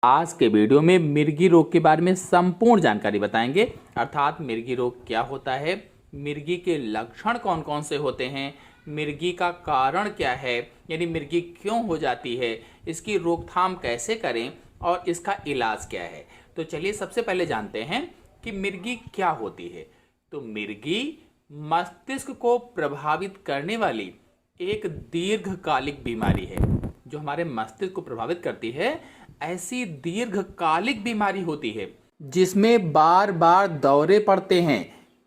आज के वीडियो में मिर्गी रोग के बारे में संपूर्ण जानकारी बताएंगे, अर्थात मिर्गी रोग क्या होता है, मिर्गी के लक्षण कौन कौन से होते हैं, मिर्गी का कारण क्या है, यानी मिर्गी क्यों हो जाती है, इसकी रोकथाम कैसे करें और इसका इलाज क्या है। तो चलिए सबसे पहले जानते हैं कि मिर्गी क्या होती है। तो मिर्गी मस्तिष्क को प्रभावित करने वाली एक दीर्घकालिक बीमारी है। जो हमारे मस्तिष्क को प्रभावित करती है, ऐसी दीर्घकालिक बीमारी होती है जिसमें बार बार दौरे पड़ते हैं।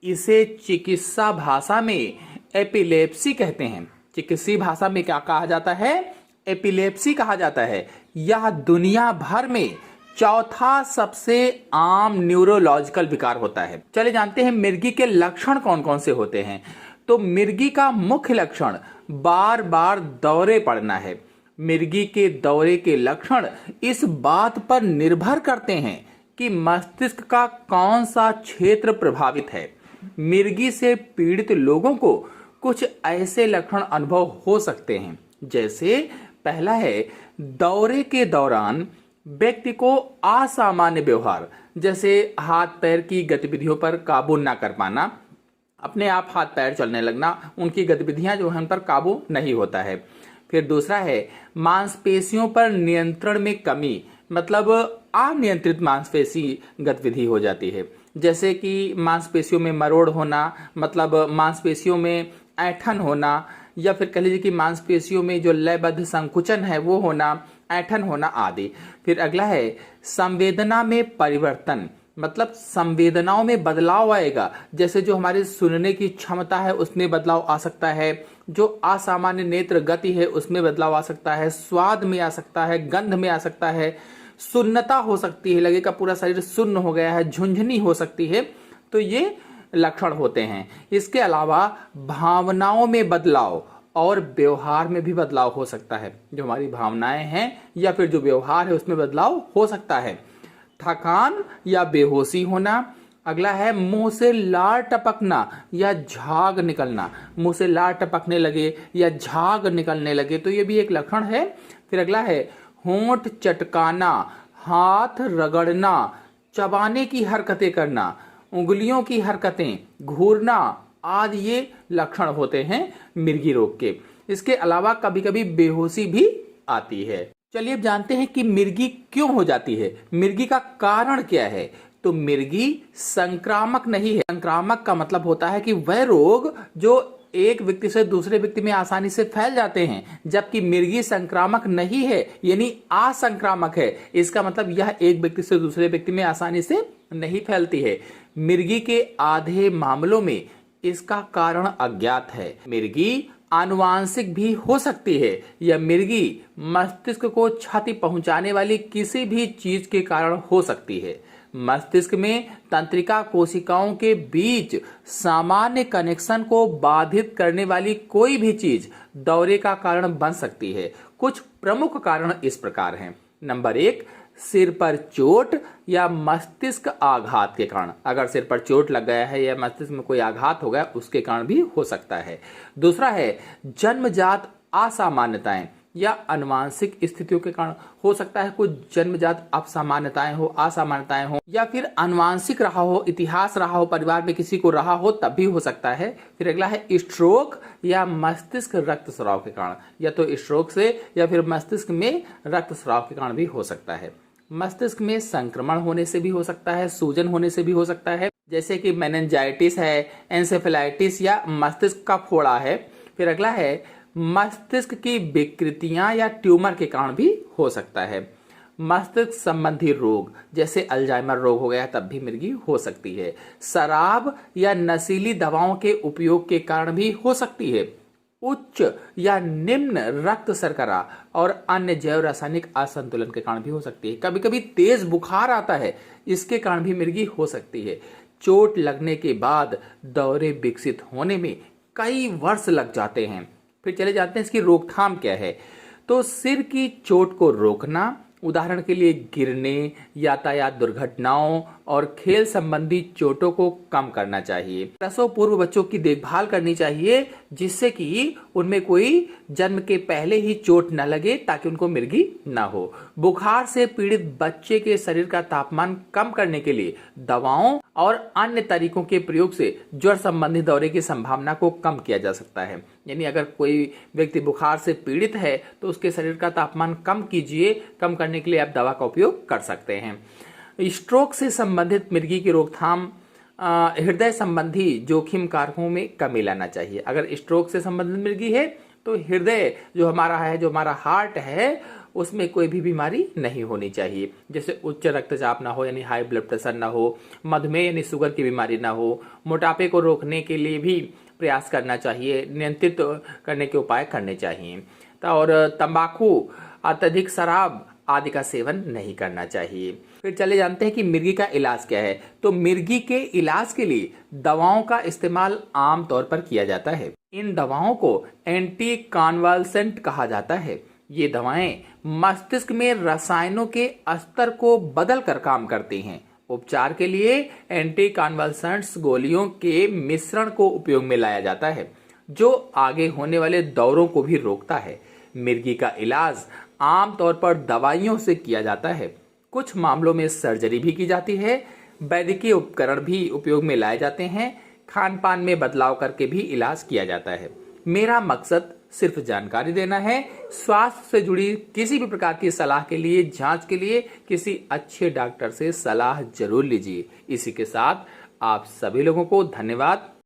इसे चिकित्सा भाषा में एपिलेप्सी कहते हैं। चिकित्सीय भाषा में क्या कहा जाता है? एपिलेप्सी कहा जाता है। यह दुनिया भर में चौथा सबसे आम न्यूरोलॉजिकल विकार होता है। चलिए जानते हैं मिर्गी के लक्षण कौन कौन से होते हैं। तो मिर्गी का मुख्य लक्षण बार बार दौरे पड़ना है। मिर्गी के दौरे के लक्षण इस बात पर निर्भर करते हैं कि मस्तिष्क का कौन सा क्षेत्र प्रभावित है। मिर्गी से पीड़ित लोगों को कुछ ऐसे लक्षण अनुभव हो सकते हैं, जैसे पहला है दौरे के दौरान व्यक्ति को असामान्य व्यवहार, जैसे हाथ पैर की गतिविधियों पर काबू न कर पाना, अपने आप हाथ पैर चलने लगना, उनकी गतिविधियां जो है उन पर काबू नहीं होता है। फिर दूसरा है मांसपेशियों पर नियंत्रण में कमी, मतलब अनियंत्रित मांसपेशी गतिविधि हो जाती है, जैसे कि मांसपेशियों में मरोड़ होना, मतलब मांसपेशियों में ऐंठन होना, या फिर कह लीजिए कि मांसपेशियों में जो लयबद्ध संकुचन है वो होना, ऐंठन होना आदि। फिर अगला है संवेदना में परिवर्तन, मतलब संवेदनाओं में बदलाव आएगा, जैसे जो हमारी सुनने की क्षमता है उसमें बदलाव आ सकता है, जो असामान्य नेत्र गति है उसमें बदलाव आ सकता है, स्वाद में आ सकता है, गंध में आ सकता है, सुन्नता हो सकती है, लगेगा पूरा शरीर सुन्न हो गया है, झुंझुनी हो सकती है। तो ये लक्षण होते हैं। इसके अलावा भावनाओं में बदलाव और व्यवहार में भी बदलाव हो सकता है। जो हमारी भावनाएं हैं या फिर जो व्यवहार है उसमें बदलाव हो सकता है। थकान या बेहोशी होना। अगला है मुंह से लार टपकना या झाग निकलना, मुंह से लार टपकने लगे या झाग निकलने लगे तो ये भी एक लक्षण है। फिर अगला है होंठ चटकाना, हाथ रगड़ना, चबाने की हरकतें करना, उंगलियों की हरकतें, घूरना आदि ये लक्षण होते हैं मिर्गी रोग के। इसके अलावा कभी कभी बेहोशी भी आती है। चलिए अब जानते हैं कि मिर्गी क्यों हो जाती है, मिर्गी का कारण क्या है। तो मिर्गी संक्रामक नहीं है। संक्रामक का मतलब होता है कि वह रोग जो एक व्यक्ति से दूसरे व्यक्ति में आसानी से फैल जाते हैं, जबकि मिर्गी संक्रामक नहीं है, यानी असंक्रामक है। इसका मतलब यह एक व्यक्ति से दूसरे व्यक्ति में आसानी से नहीं फैलती है। मिर्गी के आधे मामलों में इसका कारण अज्ञात है। मिर्गी आनुवांशिक भी हो सकती है। यह मिर्गी मस्तिष्क को क्षति पहुंचाने वाली किसी भी चीज के कारण हो सकती है। मस्तिष्क में तंत्रिका कोशिकाओं के बीच सामान्य कनेक्शन को बाधित करने वाली कोई भी चीज दौरे का कारण बन सकती है। कुछ प्रमुख कारण इस प्रकार हैं। नंबर 1, सिर पर चोट या मस्तिष्क आघात के कारण। अगर सिर पर चोट लग गया है या मस्तिष्क में कोई आघात हो गया उसके कारण भी हो सकता है। दूसरा है जन्मजात असामान्यताएं या अनुवांशिक स्थितियों के कारण हो सकता है। कुछ जन्मजात असामान्यताएं हो, असामान्यताएं हो, या फिर अनुवांशिक रहा हो, इतिहास रहा हो, परिवार में किसी को रहा हो तब भी हो सकता है। फिर अगला है स्ट्रोक या मस्तिष्क रक्तस्राव के कारण, या तो स्ट्रोक से या फिर मस्तिष्क में रक्तस्राव के कारण भी हो सकता है। मस्तिष्क में संक्रमण होने से भी हो सकता है, सूजन होने से भी हो सकता है, जैसे कि मेनिंजाइटिस है, एंसेफेलाइटिस या मस्तिष्क का फोड़ा है। फिर अगला है मस्तिष्क की विकृतियां या ट्यूमर के कारण भी हो सकता है। मस्तिष्क संबंधी रोग जैसे अल्जाइमर रोग हो गया तब भी मिर्गी हो सकती है। शराब या नशीली दवाओं के उपयोग के कारण भी हो सकती है। उच्च या निम्न रक्त शर्करा और अन्य जैव रासायनिक असंतुलन के कारण भी हो सकती है। कभी कभी तेज बुखार आता है, इसके कारण भी मिर्गी हो सकती है। चोट लगने के बाद दौरे विकसित होने में कई वर्ष लग जाते हैं। फिर चले जाते हैं इसकी रोकथाम क्या है। तो सिर की चोट को रोकना उदाहरण के लिए गिरने, यातायात दुर्घटनाओं और खेल संबंधी चोटों को कम करना चाहिए। प्रसव पूर्व बच्चों की देखभाल करनी चाहिए जिससे कि उनमें कोई जन्म के पहले ही चोट न लगे ताकि उनको मिर्गी न हो। बुखार से पीड़ित बच्चे के शरीर का तापमान कम करने के लिए दवाओं और अन्य तरीकों के प्रयोग से ज्वर संबंधी दौरे की संभावना को कम किया जा सकता है। यानी अगर कोई व्यक्ति बुखार से पीड़ित है तो उसके शरीर का तापमान कम कीजिए। कम करने के लिए आप दवा का उपयोग कर सकते हैं। स्ट्रोक से संबंधित मिर्गी की रोकथाम हृदय संबंधी जोखिम कारकों में कमी लाना चाहिए। अगर स्ट्रोक से संबंधित मिर्गी है तो हृदय जो हमारा हार्ट है उसमें कोई भी बीमारी नहीं होनी चाहिए। जैसे उच्च रक्तचाप ना हो यानी हाई ब्लड प्रेशर ना हो, मधुमेह यानी शुगर की बीमारी ना हो। मोटापे को रोकने के लिए भी प्रयास करना चाहिए, नियंत्रित करने के उपाय करने चाहिए। और तंबाकू, अत्यधिक शराब आदि का सेवन नहीं करना चाहिए। फिर चले जानते हैं कि मिर्गी का इलाज क्या है। तो मिर्गी के इलाज के लिए दवाओं का इस्तेमाल आम तौर पर किया जाता है। इन दवाओं को एंटी कॉन्वल्सेंट कहा जाता है। ये दवाएं मस्तिष्क में रसायनों के स्तर को बदल कर काम करती हैं। उपचार के लिए एंटी कॉन्वल्सेंट्स गोलियों के मिश्रण को उपयोग में लाया जाता है जो आगे होने वाले दौरों को भी रोकता है। मिर्गी का इलाज आमतौर पर दवाइयों से किया जाता है। कुछ मामलों में सर्जरी भी की जाती है। वैद्यकीय उपकरण भी उपयोग में लाए जाते हैं। खान पान में बदलाव करके भी इलाज किया जाता है। मेरा मकसद सिर्फ जानकारी देना है। स्वास्थ्य से जुड़ी किसी भी प्रकार की सलाह के लिए, जांच के लिए किसी अच्छे डॉक्टर से सलाह जरूर लीजिए। इसी के साथ आप सभी लोगों को धन्यवाद।